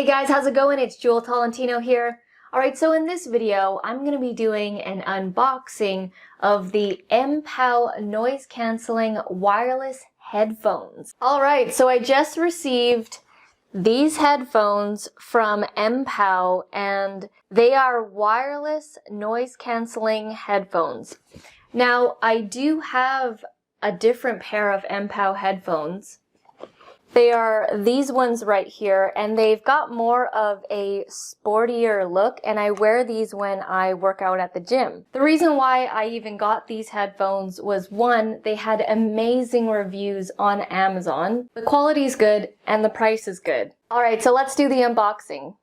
Hey guys, how's it going? It's Jewel Tolentino here. Alright, so in this video, I'm going to be doing an unboxing of the Mpow noise cancelling wireless headphones. Alright, so I just received these headphones from Mpow and they are wireless noise cancelling headphones. Now, I do have a different pair of Mpow headphones. They are these ones right here, and they've got more of a sportier look, and I wear these when I work out at the gym. The reason why I even got these headphones was, one, they had amazing reviews on Amazon. The quality is good, and the price is good. Alright, so let's do the unboxing.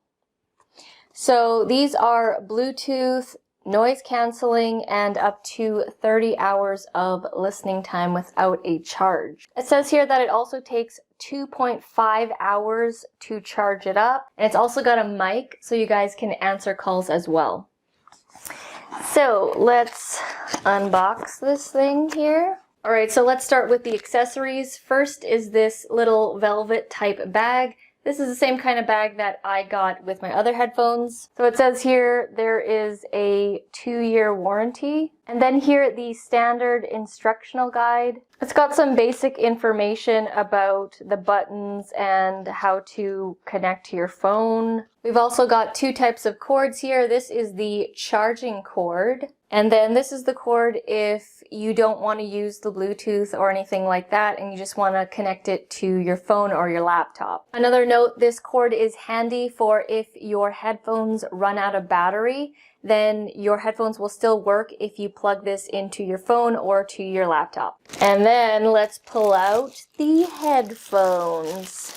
So these are Bluetooth, noise cancelling, and up to 30 hours of listening time without a charge. It says here that it also takes 2.5 hours to charge it up, and it's also got a mic so you guys can answer calls as well. So let's unbox this thing here. Alright, so let's start with the accessories. First is this little velvet type bag. This is the same kind of bag that I got with my other headphones. So it says here there is a 2-year warranty. And then here the standard instructional guide. It's got some basic information about the buttons and how to connect to your phone. We've also got 2 types of cords here. This is the charging cord. And then this is the cord if you don't want to use the Bluetooth or anything like that and you just want to connect it to your phone or your laptop. Another note, this cord is handy for if your headphones run out of battery, then your headphones will still work if you plug this into your phone or to your laptop. And then let's pull out the headphones.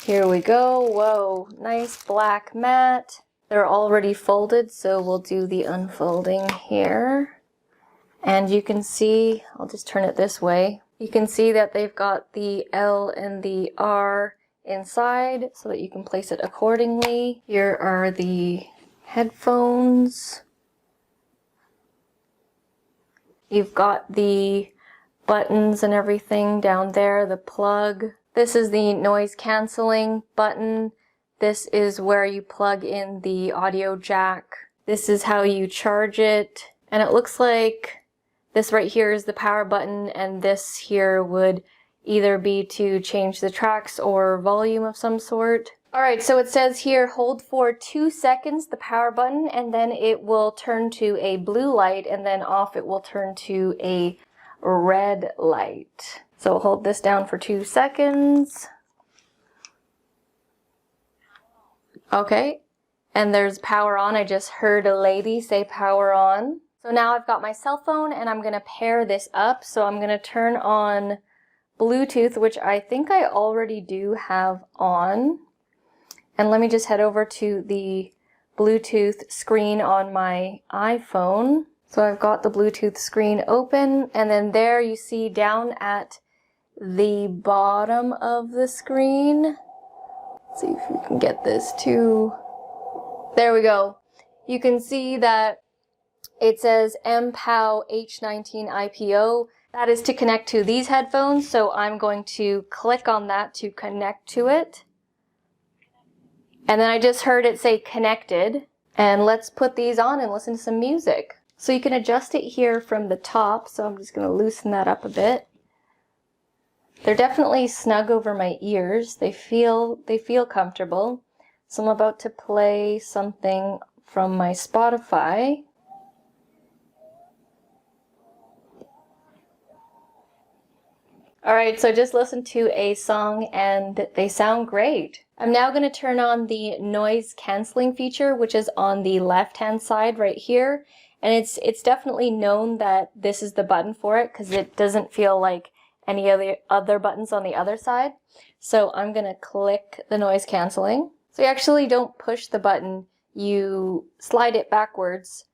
Here we go. Whoa, nice black mat. They're already folded, so we'll do the unfolding here. And you can see, I'll just turn it this way. You can see that they've got the L and the R inside so that you can place it accordingly. Here are the headphones. You've got the buttons and everything down there, the plug. This is the noise cancelling button. This is where you plug in the audio jack. This is how you charge it. And it looks like this right here is the power button, and this here would either be to change the tracks or volume of some sort. Alright, so it says here, hold for 2 seconds the power button, and then it will turn to a blue light, and then off it will turn to a red light. So hold this down for 2 seconds. Okay, and there's power on. I just heard a lady say power on. So now I've got my cell phone and I'm going to pair this up. So I'm going to turn on Bluetooth, which I think I already do have on. And let me just head over to the Bluetooth screen on my iPhone. So I've got the Bluetooth screen open, and then there you see down at the bottom of the screen. Let's see if we can get this to, there we go. You can see that it says Mpow H19 IPO. That is to connect to these headphones, so I'm going to click on that to connect to it. And then I just heard it say connected. And let's put these on and listen to some music. So you can adjust it here from the top, so I'm just going to loosen that up a bit. They're definitely snug over my ears. They feel comfortable. So I'm about to play something from my Spotify. Alright, so just listen to a song and they sound great. I'm now going to turn on the noise cancelling feature, which is on the left-hand side right here. And it's definitely known that this is the button for it because it doesn't feel like any of the other buttons on the other side. So I'm going to click the noise cancelling. So you actually don't push the button, you slide it backwards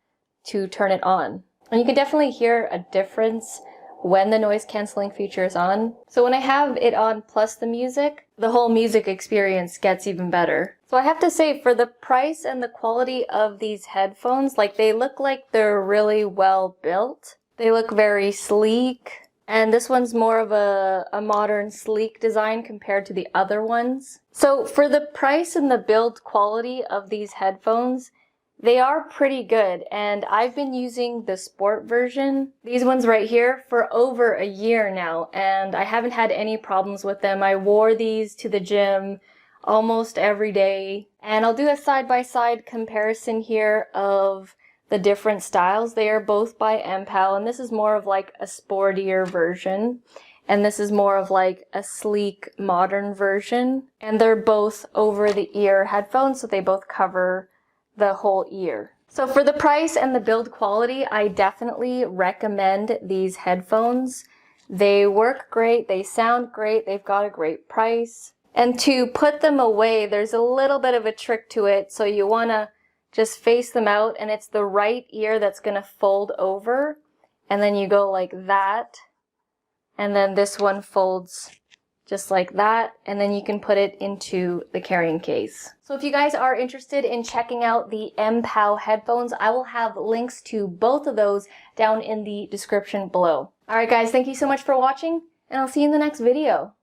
to turn it on. And you can definitely hear a difference when the noise cancelling feature is on. So when I have it on plus the music, the whole music experience gets even better. So I have to say, for the price and the quality of these headphones, like, they look like they're really well built. They look very sleek. And this one's more of a modern, sleek design compared to the other ones. So for the price and the build quality of these headphones, they are pretty good, and I've been using the sport version, these ones right here, for over a year now, and I haven't had any problems with them. I wore these to the gym almost every day, and I'll do a side-by-side comparison here of the different styles. They are both by Mpow, and this is more of like a sportier version, and this is more of like a sleek, modern version, and they're both over-the-ear headphones, so they both cover the whole ear. So for the price and the build quality, I definitely recommend these headphones. They work great, they sound great, they've got a great price. And to put them away, there's a little bit of a trick to it, so you want to just face them out, and it's the right ear that's going to fold over, and then you go like that, and then this one folds just like that, and then you can put it into the carrying case. So if you guys are interested in checking out the Mpow headphones, I will have links to both of those down in the description below. Alright guys, thank you so much for watching, and I'll see you in the next video.